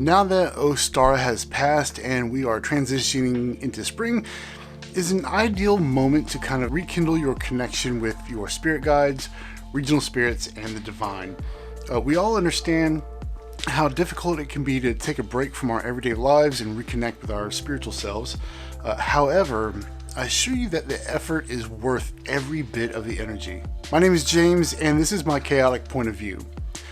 Now that Ostara has passed and we are transitioning into spring, is an ideal moment to kind of rekindle your connection with your spirit guides, regional spirits, and the divine. We all understand how difficult it can be to take a break from our everyday lives and reconnect with our spiritual selves. However, I assure you that the effort is worth every bit of the energy. My name is James, and this is my chaotic point of view.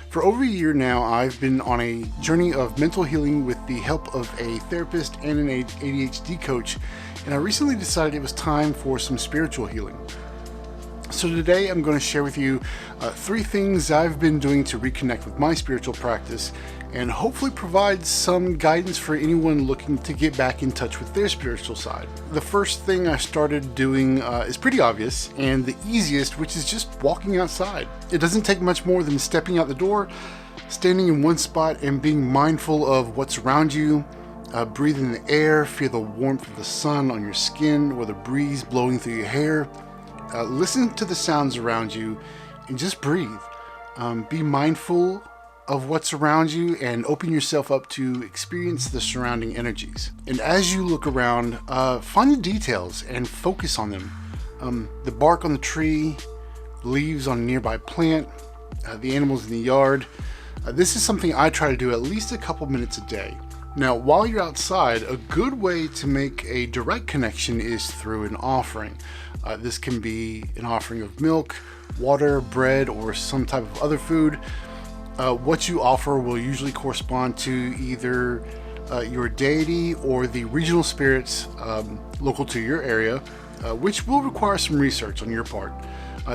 For over a year now, I've been on a journey of mental healing with the help of a therapist and an ADHD coach, and I recently decided it was time for some spiritual healing. So today I'm going to share with you 3 things I've been doing to reconnect with my spiritual practice and hopefully provide some guidance for anyone looking to get back in touch with their spiritual side. The first thing I started doing is pretty obvious and the easiest, which is just walking outside. It doesn't take much more than stepping out the door, standing in one spot and being mindful of what's around you. Breathe in the air, feel the warmth of the sun on your skin or the breeze blowing through your hair. Listen to the sounds around you and just breathe. Be mindful of what's around you and open yourself up to experience the surrounding energies. And as you look around, find the details and focus on them. The bark on the tree, leaves on a nearby plant, the animals in the yard. This is something I try to do at least a couple minutes a day. Now, while you're outside, a good way to make a direct connection is through an offering. This can be an offering of milk, water, bread, or some type of other food. What you offer will usually correspond to either your deity or the regional spirits local to your area, which will require some research on your part.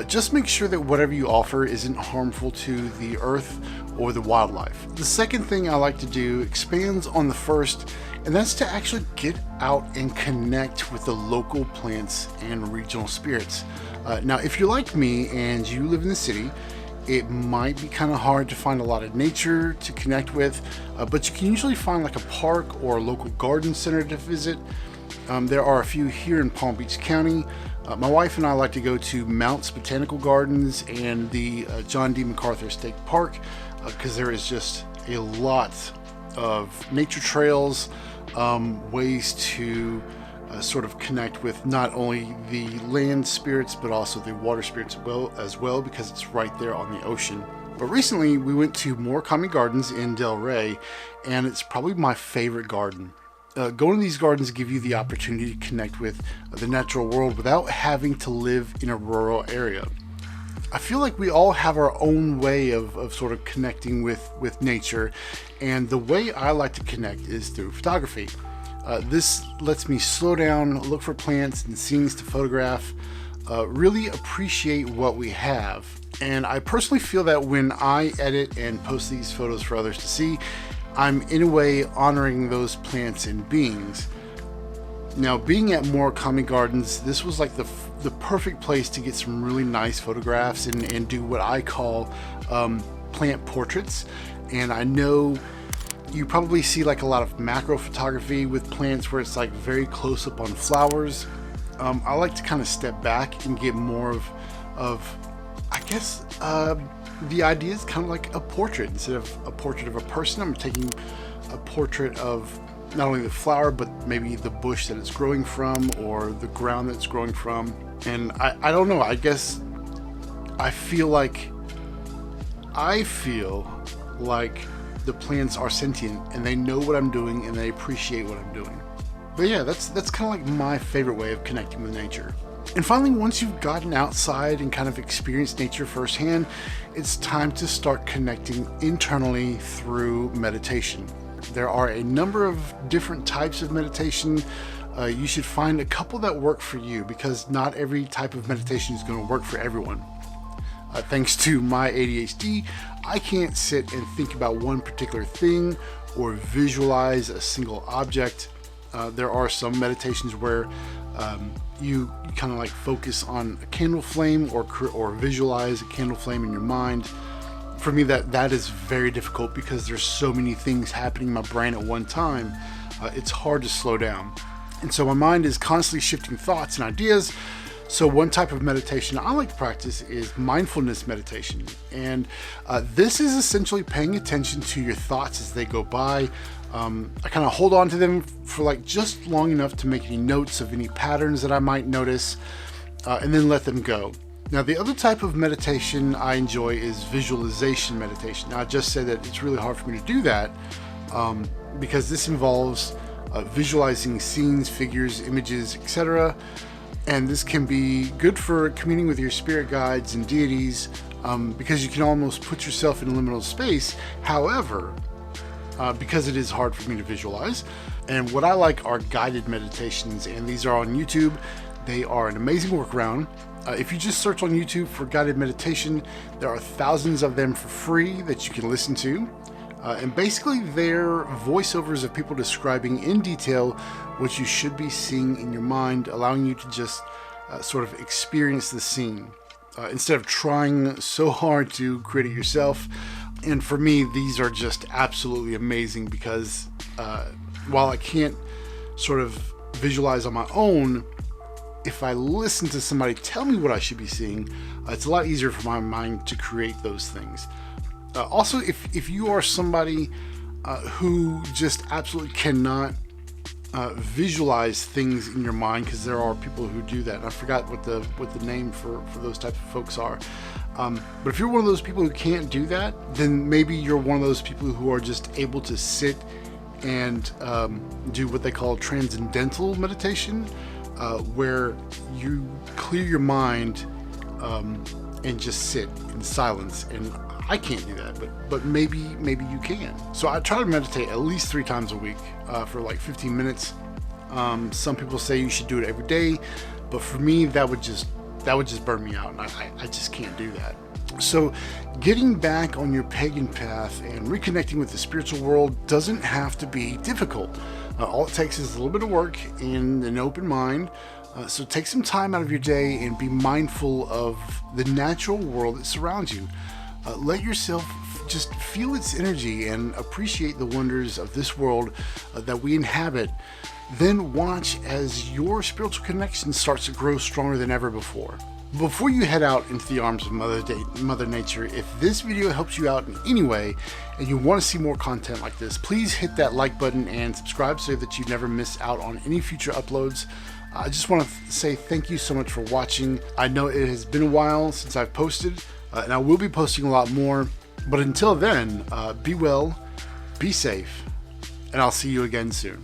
Just make sure that whatever you offer isn't harmful to the earth or the wildlife. The second thing I like to do expands on the first, and that's to actually get out and connect with the local plants and regional spirits. Now, if you're like me and you live in the city, it might be kind of hard to find a lot of nature to connect with, but you can usually find like a park or a local garden center to visit. There are a few here in Palm Beach County. My wife and I like to go to Mount's Botanical Gardens and the John D. MacArthur State Park because there is just a lot of nature trails, ways to sort of connect with not only the land spirits but also the water spirits as well because it's right there on the ocean. But recently we went to Murakami Gardens in Del Rey, and it's probably my favorite garden. Going to these gardens give you the opportunity to connect with the natural world without having to live in a rural area. I feel like we all have our own way of sort of connecting with nature, and the way I like to connect is through photography. This lets me slow down, look for plants and scenes to photograph, really appreciate what we have. And I personally feel that when I edit and post these photos for others to see, I'm in a way honoring those plants and beings. Now, being at Murakami Gardens, this was like the perfect place to get some really nice photographs and do what I call plant portraits. And I know you probably see like a lot of macro photography with plants where it's like very close up on flowers. I like to kind of step back and get more of I guess, the idea is kind of like a portrait. Instead of a portrait of a person, I'm taking a portrait of not only the flower, but maybe the bush that it's growing from or the ground that it's growing from. And I don't know, I guess I feel like the plants are sentient and they know what I'm doing and they appreciate what I'm doing. But yeah, that's kind of like my favorite way of connecting with nature. And finally, once you've gotten outside and kind of experienced nature firsthand, it's time to start connecting internally through meditation. There are a number of different types of meditation. You should find a couple that work for you because not every type of meditation is going to work for everyone. Thanks to my ADHD, I can't sit and think about one particular thing or visualize a single object. There are some meditations where you kind of like focus on a candle flame or visualize a candle flame in your mind. For me, that is very difficult because there's so many things happening in my brain at one time. It's hard to slow down. And so my mind is constantly shifting thoughts and ideas. So one type of meditation I like to practice is mindfulness meditation. And this is essentially paying attention to your thoughts as they go by, I kind of hold on to them for like just long enough to make any notes of any patterns that I might notice, and then let them go. Now, the other type of meditation I enjoy is visualization meditation. Now, I just said that it's really hard for me to do that because this involves visualizing scenes, figures, images, etc. And this can be good for communing with your spirit guides and deities because you can almost put yourself in a liminal space. However, because it is hard for me to visualize, and what I like are guided meditations, and these are on YouTube. They are an amazing workaround. If you just search on YouTube for guided meditation, there are thousands of them for free that you can listen to. And basically they're voiceovers of people describing in detail what you should be seeing in your mind, allowing you to just sort of experience the scene instead of trying so hard to create it yourself. And for me, these are just absolutely amazing because while I can't sort of visualize on my own, if I listen to somebody tell me what I should be seeing, it's a lot easier for my mind to create those things. Also, if you are somebody who just absolutely cannot visualize things in your mind, because there are people who do that, and I forgot what the name for those types of folks are. But if you're one of those people who can't do that, then maybe you're one of those people who are just able to sit and do what they call transcendental meditation, where you clear your mind and just sit in silence. And I can't do that, but maybe you can. So I try to meditate at least 3 times a week for like 15 minutes. Some people say you should do it every day, but for me that would just burn me out, and I just can't do that. So getting back on your pagan path and reconnecting with the spiritual world doesn't have to be difficult. All it takes is a little bit of work and an open mind. So take some time out of your day and be mindful of the natural world that surrounds you. Let yourself just feel its energy and appreciate the wonders of this world that we inhabit. Then watch as your spiritual connection starts to grow stronger than ever before. Before you head out into the arms of Mother Nature, if this video helps you out in any way and you want to see more content like this, please hit that like button and subscribe so that you never miss out on any future uploads. I just want to say thank you so much for watching. I know it has been a while since I've posted, and I will be posting a lot more. But until then, be well, be safe, and I'll see you again soon.